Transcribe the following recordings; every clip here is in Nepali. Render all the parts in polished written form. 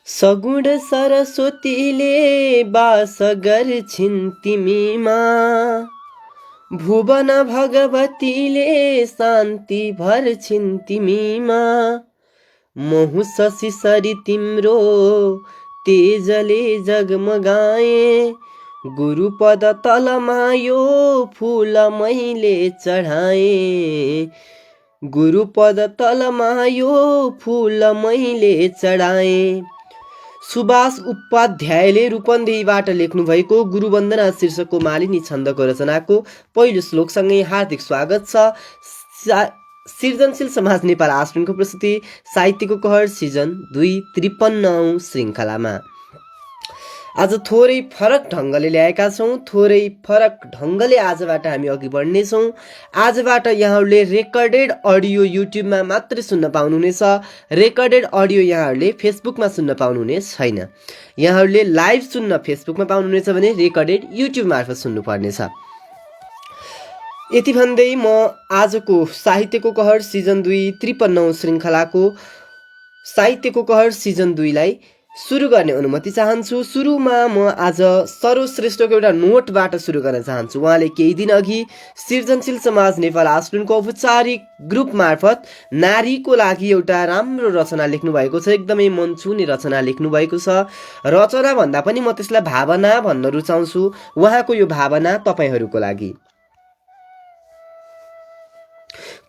सगुण सरस्वतीले बास गर्छिन् तिमीमा, भुवन भगवतीले शान्ति भर्छिन् तिमीमा। महु शशि सरी तिम्रो तेजले जगमगाए, गुरुपद तलमा यो फूल मैले चढाए। गुरुपद तलमा यो फूल मैले चढाए। सुभाष उपाध्यायले रूपन्देहीबाट लेख्नु भएको गुरुवन्दना शीर्षकको मालिनी छन्दको रचनाको पहिलो श्लोकसँगै हार्दिक स्वागत छ। सृजनशील समाज नेपाल आश्रमको प्रस्तुति साहित्यको कहर सिजन 2 53औं श्रृङ्खलामा आज थोरै फरक ढङ्गले ल्याएका छौँ। थोरै फरक ढङ्गले आजबाट हामी अघि बढ्नेछौँ। आजबाट यहाँहरूले रेकर्डेड अडियो युट्युबमा मात्रै सुन्न पाउनुहुनेछ। रेकर्डेड अडियो यहाँहरूले फेसबुकमा सुन्न पाउनुहुने छैन। यहाँहरूले लाइभ सुन्न फेसबुकमा पाउनुहुनेछ भने रेकर्डेड युट्युब मार्फत सुन्नुपर्नेछ। यति भन्दै म आजको साहित्यको कहर सिजन 2 53औं श्रृङ्खलाको साहित्यको कहर सिजन 2 लाई सुरु गर्ने अनुमति चाहन्छु। सुरुमा म आज सरोज श्रेष्ठको एउटा नोटबाट सुरु गर्न चाहन्छु। उहाँले केही दिन अघि सृजनशील समाज नेपाल आश्रमको औपचारिक ग्रुप मार्फत नारीको लागि एउटा राम्रो रचना लेख्नु भएको छ। एकदमै मन छुने रचना लेख्नु भएको छ। रचना भन्दा पनि म त्यसलाई भावना भन्न रुचाउँछु। उहाँको यो भावना तपाईहरूको लागि।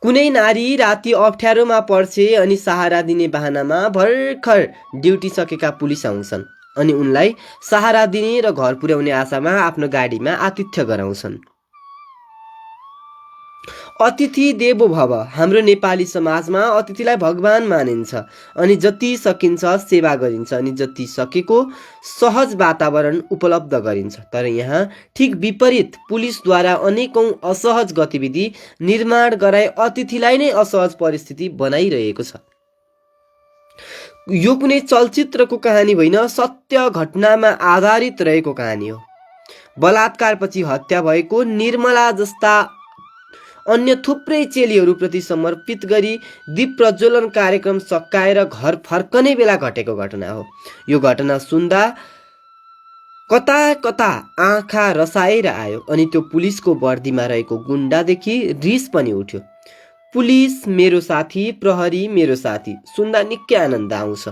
कुनै नारी राति अप्ठ्यारोमा पर्छे अनि सहारा दिने बहानामा भर्खर ड्युटी सकेका पुलिस आउँछन् अनि उनलाई सहारा दिने र घर पुर्याउने आशामा आफ्नो गाडीमा आतिथ्य गराउँछन्। अतिथि देवो भव। हाम्रो नेपाली समाजमा अतिथिलाई भगवान मानिन्छ अनि जति सकिन्छ सेवा गरिन्छ अनि जति सकेको सहज वातावरण उपलब्ध गरिन्छ। तर यहाँ ठिक विपरीत पुलिसद्वारा अनेकौं असहज गतिविधि निर्माण गराई अतिथिलाई नै असहज परिस्थिति बनाइरहेको छ। यो कुनै चलचित्रको कहानी होइन, सत्य घटनामा आधारित रहेको कहानी हो। बलात्कारपछि हत्या भएको निर्मला जस्ता अन्य थुप्रै चेलीहरूप्रति समर्पित गरी दीप प्रज्वलन कार्यक्रम सकाएर घर फर्कने बेला घटेको घटना हो। यो घटना सुन्दा कता कता आँखा रसाएर आयो अनि त्यो पुलिसको वर्दीमा रहेको गुण्डादेखि रिस पनि उठ्यो। पुलिस मेरो साथी, प्रहरी मेरो साथी सुन्दा निकै आनन्द आउँछ।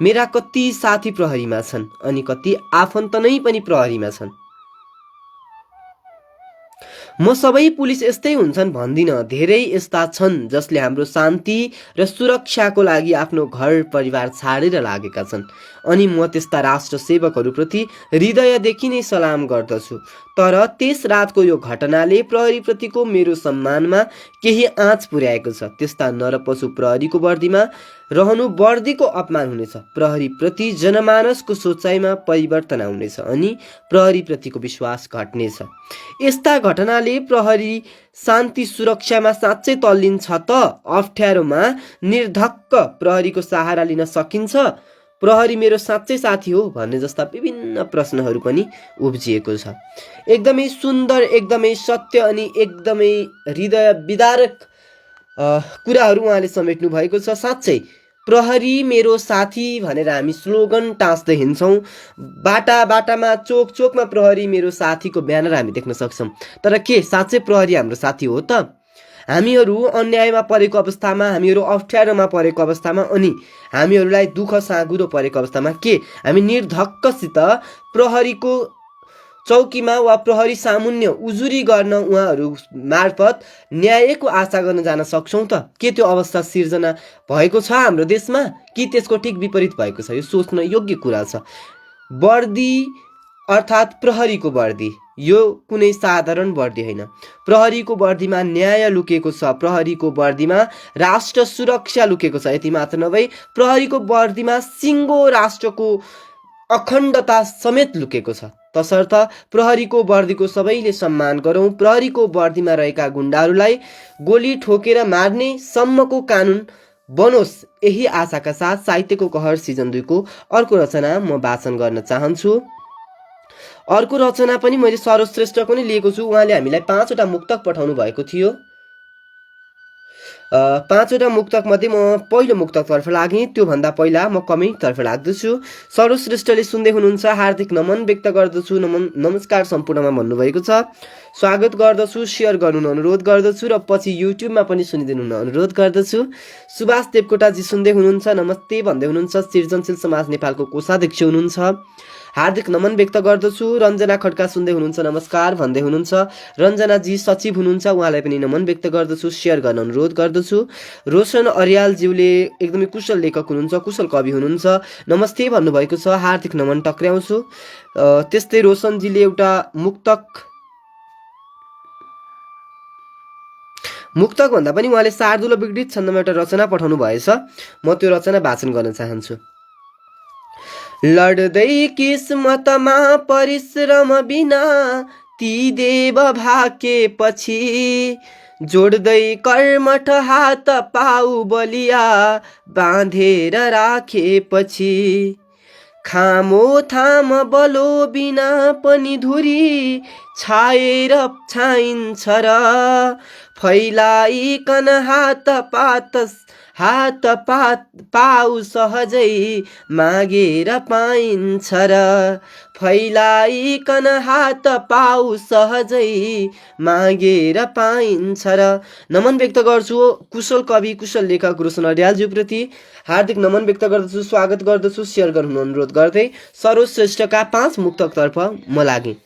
मेरा कति साथी प्रहरीमा छन् अनि कति आफन्त नै पनि प्रहरीमा छन्। म सबै पुलिस यस्तै हुन्छन् भन्दिन। धेरै यस्ता छन् जसले हाम्रो शान्ति र सुरक्षाको लागि आफ्नो घर परिवार छाडेर लागेका छन् अनि म त्यस्ता राष्ट्र सेवकहरूप्रति हृदयदेखि नै सलाम गर्दछु। तर त्यस रातको यो घटनाले प्रहरीप्रतिको मेरो सम्मानमा केही आँच पुर्याएको छ। त्यस्ता नरपशु प्रहरीको वर्दीमा रहनु वर्दीको अपमान हुनेछ। प्रहरीप्रति जनमानसको सोचाइमा परिवर्तन आउनेछ अनि प्रहरीप्रतिको विश्वास घट्नेछ। यस्ता घटनाले प्रहरी शान्ति सुरक्षामा साँच्चै तल्लिन्छ त? अप्ठ्यारोमा निर्धक्क प्रहरीको सहारा लिन सकिन्छ? प्रहरी मेरो साँच्चै साथी हो भन्ने जस्ता विभिन्न प्रश्नहरू पनि उब्जिएको छ। एकदमै सुन्दर, एकदमै सत्य अनि एकदमै हृदय विदारक कुराहरू उहाँले समेट्नु भएको छ। साँच्चै प्रहरी मेरो साथी भनेर हामी स्लोगन टाँच्दै हिँड्छौँ। बाटामा चोक चोकमा प्रहरी मेरो साथीको ब्यानर हामी देख्न सक्छौँ। तर के साँच्चै प्रहरी हाम्रो साथी हो त? हामीहरू अन्यायमा परेको अवस्थामा, हामीहरू अप्ठ्यारोमा परेको अवस्थामा, अनि हामीहरूलाई दुःख साँगुरो परेको अवस्थामा के हामी निर्धक्कसित प्रहरीको चौकीमा वा प्रहरी सामुन्य उजुरी गर्न उहाँहरू मार्फत न्यायको आशा गर्न जान सक्छौँ त? के त्यो अवस्था सिर्जना भएको छ हाम्रो देशमा, कि त्यसको ठिक विपरीत भएको छ? यो सोच्न योग्य कुरा छ। वर्दी अर्थात् प्रहरीको वर्दी यो कुनै साधारण वर्दी होइन। प्रहरीको वर्दीमा न्याय लुकेको छ, प्रहरीको वर्दीमा राष्ट्र सुरक्षा लुकेको छ। यति मात्र नभई प्रहरीको वर्दीमा सिङ्गो राष्ट्रको अखण्डता समेत लुकेको छ। तसर्थ प्रहरीको वर्दीको सबैले सम्मान गरौँ। प्रहरीको वर्दीमा रहेका गुण्डाहरूलाई गोली ठोकेर मार्ने सम्मको कानुन बनोस्, यही आशाका साथ साहित्यको कहर सिजन 2 को अर्को रचना म वाचन गर्न चाहन्छु। अर्को रचना पनि मैले सरोज श्रेष्ठको नै लिएको छु। उहाँले हामीलाई 5वटा मुक्तक पठाउनु भएको थियो। 5वटा मुक्तक मध्ये म पहिलो मुक्तकतर्फ लागेँ। त्योभन्दा पहिला म कमेन्टतर्फ लाग्दछु। सरोज श्रेष्ठले सुन्दै हुनुहुन्छ, हार्दिक नमन व्यक्त गर्दछु। नमस्कार सम्पूर्णमा भन्नुभएको छ। स्वागत गर्दछु, सेयर गर्नु अनुरोध गर्दछु र पछि युट्युबमा पनि सुनिदिनु अनुरोध गर्दछु। सुभाष देवकोटाजी सुन्दै हुनुहुन्छ, नमस्ते भन्दै हुनुहुन्छ। सृजनशील समाज नेपालको कोषाध्यक्ष हुनुहुन्छ, हार्दिक नमन व्यक्त गर्दछु। रञ्जना खड्का सुन्दै हुनुहुन्छ, नमस्कार भन्दै हुनुहुन्छ। रञ्जनाजी सचिव हुनुहुन्छ, उहाँलाई पनि नमन व्यक्त गर्दछु, सेयर गर्न अनुरोध गर्दछु। रोशन अर्यालज्यूले एकदमै कुशल लेखक हुनुहुन्छ, कुशल कवि हुनुहुन्छ, नमस्ते भन्नुभएको छ, हार्दिक नमन टक्र्याउँछु। त्यस्तै रोशनजीले एउटा मुक्तक भन्दा पनि उहाँले शार्दुल विगडित छन्दमा एउटा रचना पठाउनु भएछ। म त्यो रचना वाचन गर्न चाहन्छु। लड्दै किस्मतमा परिश्रम बिना ती देव भाकेपछि, जोड्दै कर्मठ हात पाउ बलिया बाँधेर राखेपछि, खामो थाम बलो बिना पनि धुरी छाएर छाइन्छ र, फैलाइकन हात पाउ सहजै मागेर पाइन्छ र, फैलाइकन हात पाउ सहजै मागेर पाइन्छ र। नमन व्यक्त गर्छु कुशल कवि, कुशल लेखक रोशन अर्यालज्यूप्रति हार्दिक नमन व्यक्त गर्दछु, स्वागत गर्दछु, सेयर गर्नु अनुरोध गर्दै सरोज श्रेष्ठका 5 मुक्तकतर्फ म लागेँ।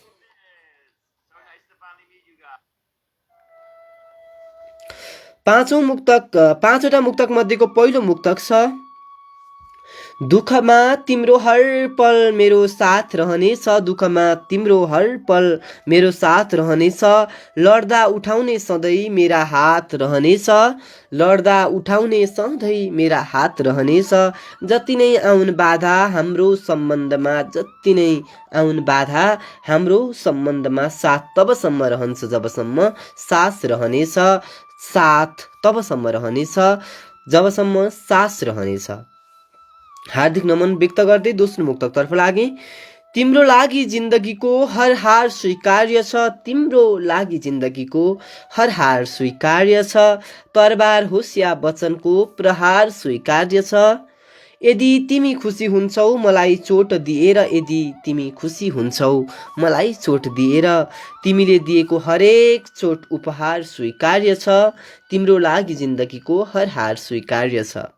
5वटा मुक्तक मध्येको पहिलो मुक्तक छ, दुःखमा तिम्रो हर पल मेरो साथ रहनेछ, दुःखमा तिम्रो हर पल मेरो साथ रहनेछ, लड्दा उठाउने सधैँ मेरा हात रहनेछ, लड्दा उठाउने सधैँ मेरा हात रहनेछ, जति नै आउन बाधा हाम्रो सम्बन्धमा, जति नै आउन बाधा हाम्रो सम्बन्धमा, साथ तबसम्म रहन्छ जबसम्म सास रहनेछ, साथ तबसम्म रहनेछ जबसम्म सास रहनेछ। हार्दिक नमन व्यक्त गर्दै दोस्रो मुक्तकतर्फ लागेँ। तिम्रो लागि जिन्दगीको हर हार स्वीकार्य छ, तिम्रो लागि जिन्दगीको हर हार स्वीकार्य छ, तरबार होस् या वचनको प्रहार स्वीकार्य छ, यदि तिमी खुसी हुन्छौ मलाई चोट दिएर, यदि तिमी खुसी हुन्छौ मलाई चोट दिएर, तिमीले दिएको हरेक चोट उपहार स्वीकार्य छ, तिम्रो लागि जिन्दगीको हर हार स्वीकार्य छ।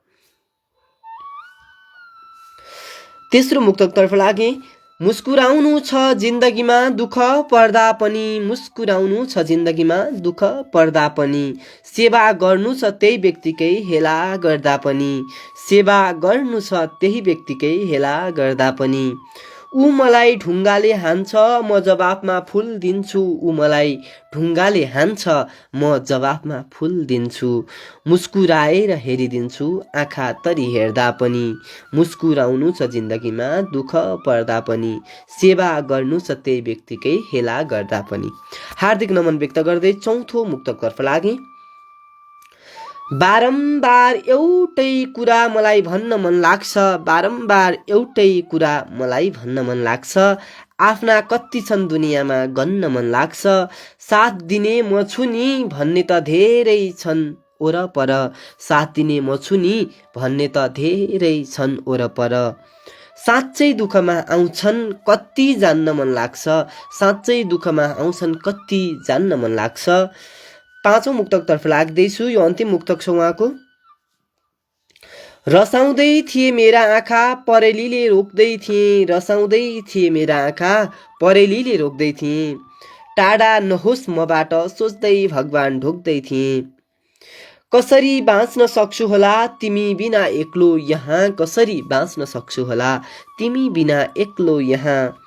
तेस्रो मुक्तकतर्फ लागेँ। मुस्कुराउनु छ जिन्दगीमा दुःख पर्दा पनि, मुस्कुराउनु छ जिन्दगीमा दुःख पर्दा पनि, सेवा गर्नु छ त्यही व्यक्तिकै हेला गर्दा पनि, सेवा गर्नु छ त्यही व्यक्तिकै हेला गर्दा पनि, ऊ मलाई ढुङ्गाले हान्छ म जवाफमा फुल दिन्छु, ऊ मलाई ढुङ्गाले हान्छ म जवाफमा फुल दिन्छु, मुस्कुराएर हेरिदिन्छु आँखा तरी हेर्दा पनि, मुस्कुराउनु छ जिन्दगीमा दुःख पर्दा पनि, सेवा गर्नु छ त्यही व्यक्तिकै हेला गर्दा पनि। हार्दिक नमन व्यक्त गर्दै चौथो मुक्तकतर्फ लागेँ। बारम्बार एउटै कुरा मलाई भन्न मन लाग्छ, बारम्बार एउटै कुरा मलाई भन्न मन लाग्छ, आफ्ना कति छन् दुनियाँमा गन्न मन लाग्छ, साथ दिने म छु नि भन्ने त धेरै छन्, ओरपर, साथ दिने म छु नि भन्ने त धेरै छन् ओरपर। साँच्चै दुःखमा आउँछन् कति जान्न मन लाग्छ, साँच्चै दुःखमा आउँछन् कति जान्न मन लाग्छ। पाँचौं मुक्तकतर्फ लाग्दैछु। यो अन्तिम मुक्तक छ उहाँको। रसाउँदै थिए मेरा आँखा परेलीले रोक्दै थिए, रसाउँदै थिए मेरा आँखा परेलीले रोक्दै थिए। टाढा नहोस् मबाट सोच्दै भगवान ढोक्दै थिए। कसरी बाँच्न सक्छु होला तिमी बिना एक्लो यहाँ, कसरी बाँच्न सक्छु होला तिमी बिना एक्लो यहाँ।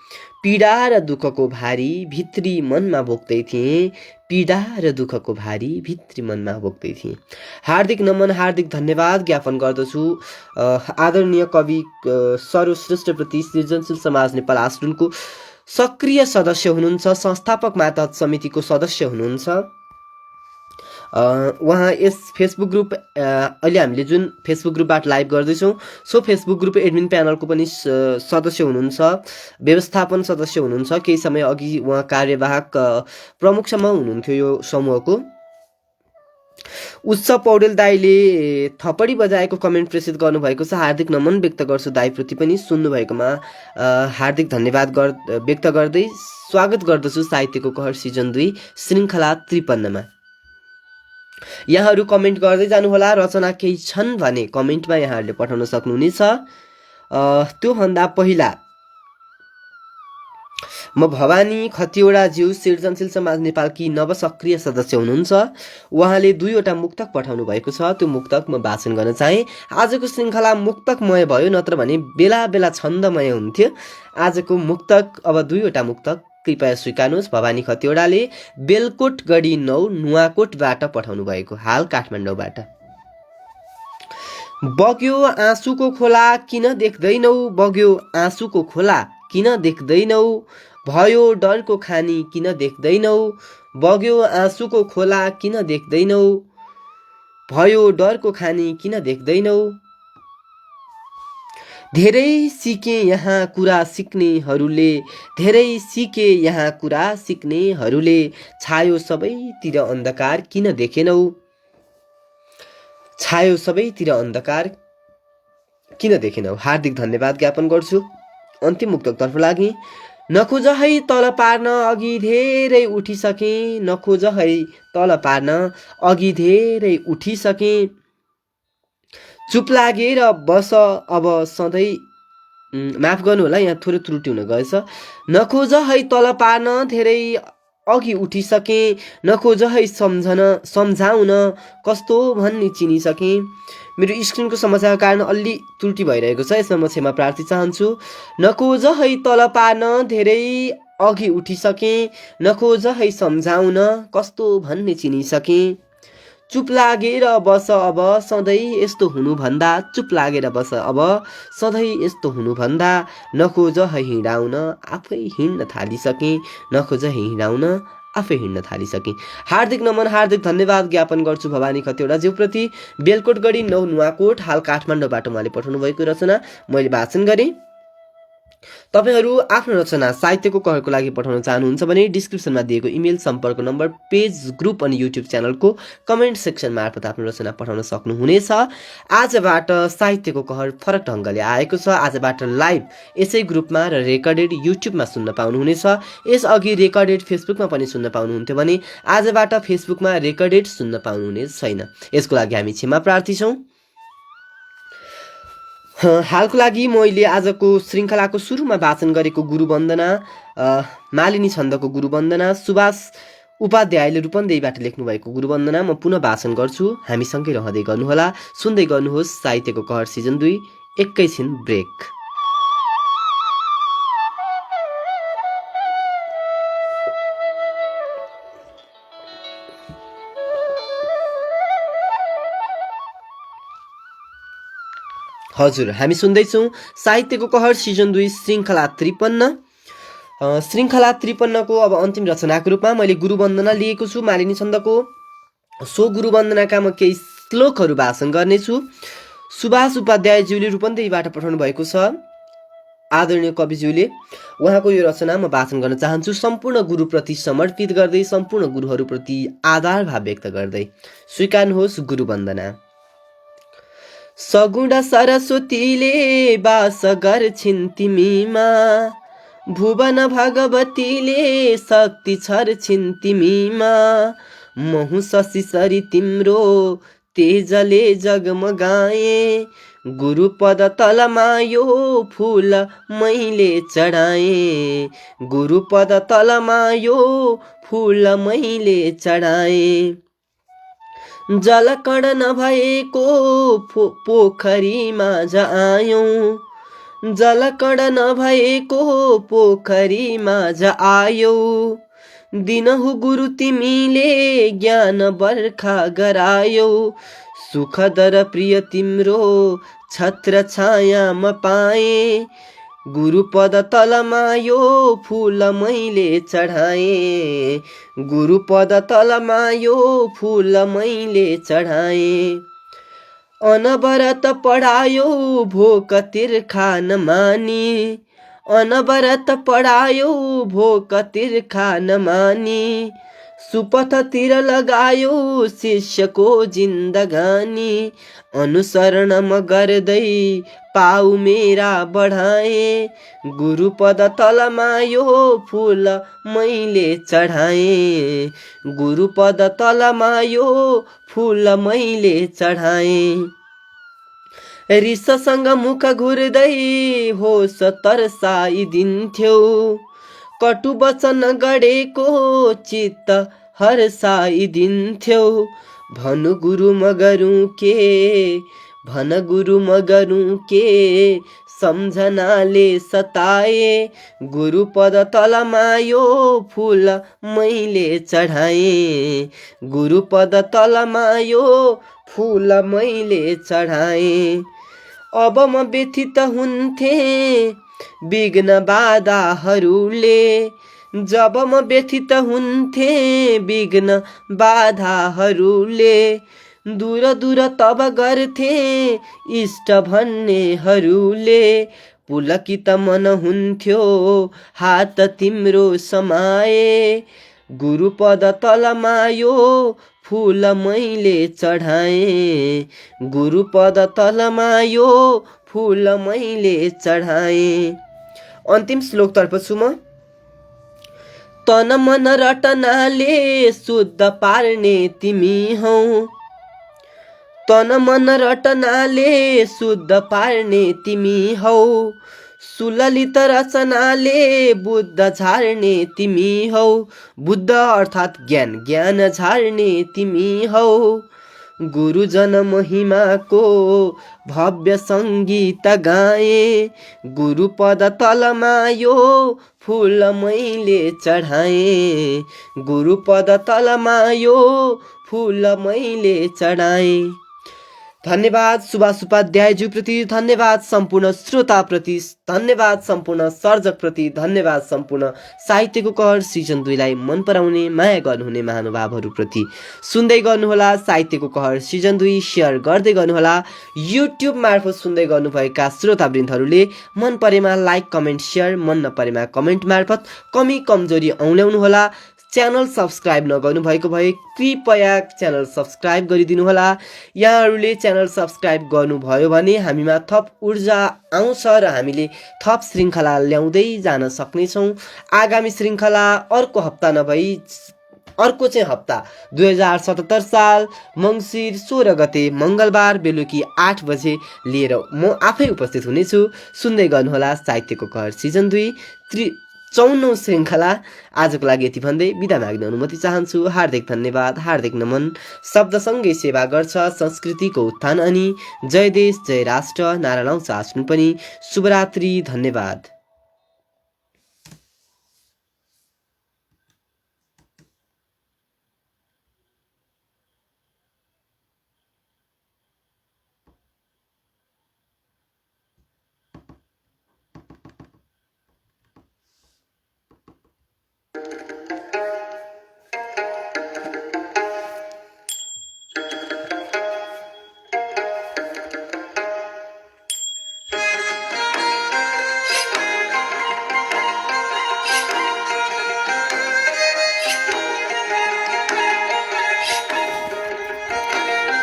पीडा र दुःखको भारी भित्री मनमा बोक्दै थिएँ, पीडा र दुःखको भारी भित्री मनमा बोक्दै थिएँ। हार्दिक नमन, हार्दिक धन्यवाद ज्ञापन गर्दछु आदरणीय कवि सरोज श्रेष्ठप्रति। सृजनशील समाज नेपाल आश्रमको सक्रिय सदस्य हुनुहुन्छ, संस्थापक मातहत समितिको सदस्य हुनुहुन्छ उहाँ। यस फेसबुक ग्रुप अहिले हामीले जुन फेसबुक ग्रुपबाट लाइभ गर्दैछौँ सो फेसबुक ग्रुप एडमिन प्यानलको पनि सदस्य हुनुहुन्छ, व्यवस्थापन सदस्य हुनुहुन्छ। केही समय अघि उहाँ कार्यवाहक प्रमुखसम्म हुनुहुन्थ्यो यो समूहको। उत्सव पौडेल दाईले थपडी बजाएको कमेन्ट प्रेसित गर्नुभएको छ। हार्दिक नमन व्यक्त गर्छु दाईप्रति पनि, सुन्नुभएकोमा हार्दिक धन्यवाद व्यक्त गर्दै स्वागत गर्दछु साहित्यको कहर सिजन 2 श्रृङ्खला 53मा। यहाँहरू कमेन्ट गर्दै जानुहोला। रचना केही छन् भने कमेन्टमा यहाँहरूले पठाउन सक्नुहुनेछ। त्योभन्दा पहिला म भवानी खतिवडाज्यू सृजनशील समाज नेपालकी नवसक्रिय सदस्य हुनुहुन्छ। उहाँले 2वटा मुक्तक पठाउनु भएको छ, त्यो मुक्तक म वाचन गर्न चाहे। आजको श्रृङ्खला मुक्तकमय भयो, नत्र भने बेला बेला छन्दमय हुन्थ्यो। आजको मुक्तक अब 2वटा मुक्तक कृपया स्वीकार्नुहोस्। भवानी खतिवडाले बेलकोट गढी 9 नुवाकोटबाट पठाउनु भएको, हाल काठमाडौँबाट। बग्यो आँसुको खोला किन देख्दैनौ, बग्यो आँसुको खोला किन देख्दैनौ, भयो डरको खानी किन देख्दैनौ, बग्यो आँसुको खोला किन देख्दैनौ, भयो डरको खानी किन देख्दैनौ। धेरै सिके यहाँ कुरा सिक्नेहरूले, धेरै सिके यहाँ कुरा सिक्नेहरूले, छायो सबैतिर अन्धकार किन देखेनौ, छायो सबैतिर अन्धकार किन देखेनौ। हार्दिक धन्यवाद ज्ञापन गर्छु। अन्तिम मुक्तकतर्फ लागि। नखोज है तल पार्न अघि धेरै उठिसके, नखोज है तल पार्न अघि धेरै उठिसके, चुप लागेर बस अब सधैँ, माफ गर्नु होला यहाँ थोरै त्रुटि हुन गएछ। नखोज है तल पार्न धेरै अघि उठिसके, नखोज है सम्झाउन कस्तो भन्ने चिनिसके। मेरो स्क्रिनको समस्याको कारण अलि त्रुटि भइरहेको छ, यसमा म क्षमा प्रार्थी चाहन्छु। नखोज है तल पार्न धेरै अघि उठिसके, नखोज है सम्झाउन कस्तो भन्ने चिनिसके। चुप लागेर बस अब सधैँ यस्तो हुनुभन्दा, चुप लागेर बस अब सधैँ यस्तो हुनुभन्दा, नखोज है हिँडाउन आफै हिँड्न थालिसके, नखोज है हिँडाउन आफै हिँड्न थालिसके। हार्दिक नमन, हार्दिक धन्यवाद ज्ञापन गर्छु भवानी खतिवडाज्यूप्रति। बेलकोट गढी 9 नुवाकोट, हाल काठमाडौँबाट उहाँले पठाउनु भएको रचना मैले वाचन गरेँ। तपाईहरू आफ्नो रचना साहित्यको कहरको लागि पठाउन चाहनुहुन्छ भने डिस्क्रिप्सनमा दिएको इमेल, सम्पर्क नम्बर, पेज, ग्रुप अनि युट्युब च्यानलको कमेन्ट सेक्सन मार्फत आफ्नो रचना पठाउन सक्नुहुनेछ। आजबाट साहित्यको कहर फरक ढङ्गले आएको छ। आजबाट लाइभ यसै ग्रुपमा र रेकर्डेड युट्युबमा सुन्न पाउनुहुनेछ। यसअघि रेकर्डेड फेसबुकमा पनि सुन्न पाउनुहुन्थ्यो भने आजबाट फेसबुकमा रेकर्डेड सुन्न पाउनुहुने छैन। यसको लागि हामी क्षमा प्रार्थी छौँ। हालको लागि मैले आजको श्रृङ्खलाको सुरुमा वाचन गरेको गुरुवन्दना, मालिनी छन्दको गुरुवन्दना, सुभाष उपाध्यायले रूपन्देहीबाट लेख्नुभएको गुरुवन्दना म पुनः वाचन गर्छु। हामीसँगै रहँदै गर्नुहोला, सुन्दै गर्नुहोस् साहित्यको कहर सिजन 2। एकैछिन ब्रेक। हजुर, हामी सुन्दैछौँ साहित्यको कहर सिजन 2 श्रृङ्खला 53। श्रृङ्खला 53 को अब अन्तिम रचनाको रूपमा मैले गुरुवन्दना लिएको छु मालिनी छन्दको। सो गुरुवन्दनाका म केही श्लोकहरू वाचन गर्नेछु। सुभाष उपाध्यायज्यूले रूपन्देहीबाट पठाउनु भएको छ। आदरणीय कविज्यूले उहाँको यो रचना म वाचन गर्न चाहन्छु। सम्पूर्ण गुरुप्रति समर्पित गर्दै, सम्पूर्ण गुरुहरूप्रति आधार भाव व्यक्त गर्दै स्वीकार्नुहोस् गुरुवन्दना। सगुण सरस्वतीले वास गर्छिन् तिमीमा, भुवन भगवतीले शक्ति छर्छिन् तिमीमा, महु शशिसरी तिम्रो तेजले जगमगाए, गुरुपद तलमा यो फूल मैले चढाएँ, गुरुपद तलमा यो फूल मैले चढाएँ। जलकण नभएको पोखरीमा आयौँ, जलकण नभएको पोखरीमा आयौ, दिनहु गुरु तिमीले ज्ञान बर्खा गरायौ, सुखद र प्रिय तिम्रो छत्र छायामा पाएँ, गुरुपद तलमा यो फूल मैले चढाएँ, गुरुपद तलमा यो फूल मैले चढाएँ। अनवरत पढायो भोक तिर्खा नमानी, अनवरत पढायो भोक तिर्खा नमानी, सुपथतिर लगायो शिष्यको जिन्दगानी, अनुसरण म गर्दै पाउ मेरा बढाएँ, गुरुपद तलमा यो फूल मैले चढाएँ, गुरुपद तलमा यो फूल मैले चढाएँ। रिससँग मुख घुर्दै होस तर्साइदिन्थ्यो, कटु वचन गढेको चित्त हर्साइदिन्थ्यो, भनु गुरु म गरुँ के, भन गुरु म गरुँ के, सम्झनाले सताए, गुरुपद तलमा यो फूल मैले चढाएँ, गुरुपद तलमा यो फूल मैले चढाएँ। अब म व्यथित हुन्थे विघ्न बाधाहरूले, जब म व्यथित हुन्थे विघ्न बाधाहरूले, दूर दूर तब गर्थे इष्ट भन्नेहरूले, पुलकित मन हुन्थ्यो हात तिम्रो समाए, गुरुपद तलमा यो फूल मैले चढाएँ, गुरुपद तलमा यो फूल मैले चढाएँ। अन्तिम श्लोकतर्फ छु म। तन मन रटनाले शुद्ध पार्ने तिमी हौ, तन मन रटनाले शुद्ध पार्ने तिमी हौ, सुललित रचनाले बुद्ध झार्ने तिमी हौ, बुद्ध अर्थात् ज्ञान, ज्ञान झार्ने तिमी हौ, गुरुजन महिमाको भव्य सङ्गीत गाए, गुरुपद तलमा यो फूल मैले चढाएँ, गुरुपद तलमा यो फूल मैले चढाएँ। धन्यवाद सुभाष उपाध्यायज्यू प्रति, धन्यवाद सम्पूर्ण श्रोताप्रति, धन्यवाद सम्पूर्ण सर्जकप्रति, धन्यवाद सम्पूर्ण साहित्यको कहर सिजन 2 लाई मन पराउने माया गर्नुहुने महानुभावहरूप्रति। सुन्दै गर्नुहोला साहित्यको कहर सिजन 2, सेयर गर्दै गर्नुहोला। युट्युब मार्फत सुन्दै गर्नुभएका श्रोतावृन्दहरूले मन परेमा लाइक कमेन्ट सेयर, मन नपरेमा कमेन्ट मार्फत कमी कमजोरी औँल्याउनुहोला। च्यानल सब्सक्राइब नगर्नु भएको भए कृपया च्यानल सब्सक्राइब गरिदिनुहोला। यहाँहरूले च्यानल सब्सक्राइब गर्नुभयो भने हामीमा थप ऊर्जा आउँछ र हामीले थप श्रृङ्खला ल्याउँदै जान सक्नेछौँ। आगामी श्रृङ्खला अर्को हप्ता नभई अर्को चाहिँ हप्ता 2077 साल मङ्सिर 16 गते मङ्गलबार बेलुकी 8 बजे लिएर म आफै उपस्थित हुनेछु। सुन्दै गर्नुहोला साहित्यको कहर सिजन 2 54औं श्रृङ्खला। आजको लागि यति भन्दै बिदा माग्न अनुमति चाहन्छु। हार्दिक धन्यवाद, हार्दिक नमन। शब्दसँगै सेवा गर्छ संस्कृतिको उत्थान अनि जय देश जय राष्ट्र नारा लाउँछ आफ्नो पनि। शुभरात्रि, धन्यवाद।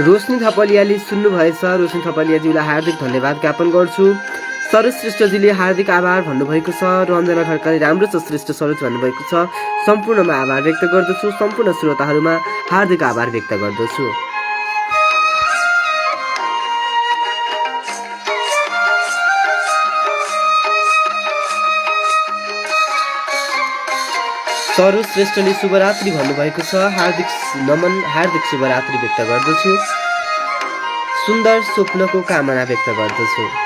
रोशनी थपलियाले सुन्नुभएछ। रोशनी थपलियाज्यूलाई हार्दिक धन्यवाद ज्ञापन गर्छु। सरोज श्रेष्ठजीले हार्दिक आभार भन्नुभएको छ। रञ्जना खड्काले राम्रो छ श्रेष्ठ सरोज भन्नुभएको छ। सम्पूर्णमा आभार व्यक्त गर्दछु। सम्पूर्ण श्रोताहरूमा हार्दिक आभार व्यक्त गर्दछु। सरोज श्रेष्ठले शुभरात्रि भन्नुभएको छ। हार्दिक नमन, हार्दिक शुभरात्रि व्यक्त गर्दछु। सुन्दर स्वप्नको कामना व्यक्त गर्दछु।